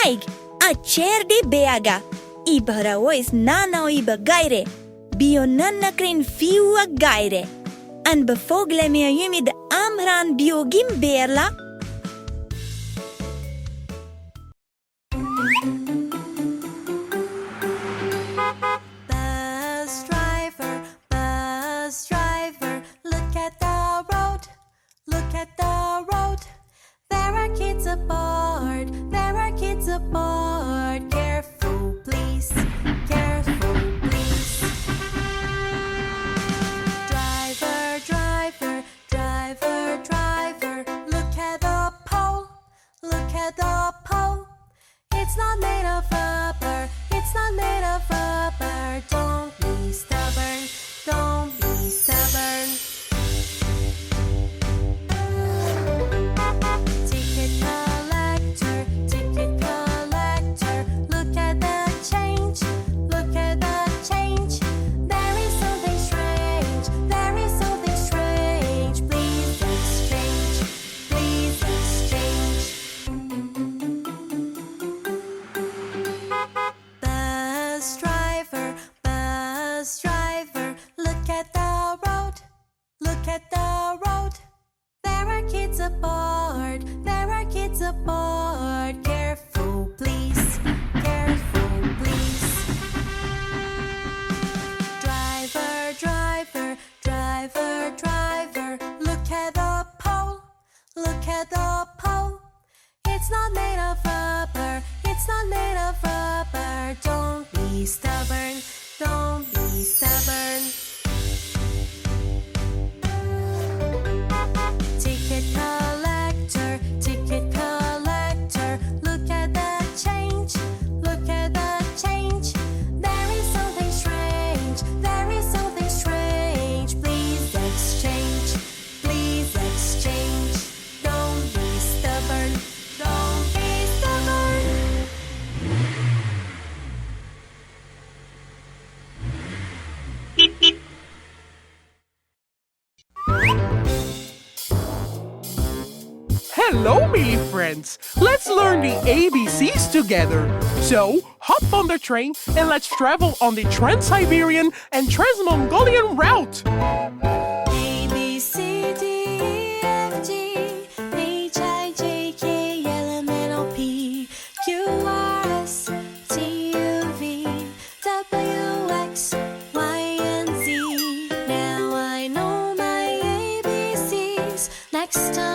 chuig, a chair de Beaga. I Foraois nana i nGáire, bio nanna crin fiu a nGáire. An Foghlaim de Amhráin bio gimberla. Bus driver, look at the road, look at the road. There are kids aboard, there are kids aboard. Careful, please, careful, please. Driver, driver, driver, driver, look at the pole, look at the pole. It's not made of rubber, it's not made of rubber. Don't be stubborn, don't be stubborn. Ticket collector, look at the change, look at the change. There is something strange, there is something strange. Please exchange, please exchange. Bus driver, look at the road, look at the road. There are kids aboard, there are kids aboard. Careful, please, careful, please. Driver, driver, driver, driver, look at the pole, look at the pole. It's not made of rubber, it's not made of rubber. Don't be stubborn, don't be stubborn. Ticket collector, look at the change, look at the change. There is something strange, there is something strange. Please exchange, please exchange. Don't be stubborn, don't be stubborn. Hello, me friends! Let's learn the ABCs together. So, hop on the train and let's travel on the Trans-Siberian and Trans-Mongolian route. A, B, C, D, E, F, G, H, I, J, K, L, M, N, O, P, Q, R, S, T, U, V, W, X, Y, and Z. Now I know my ABCs. Next time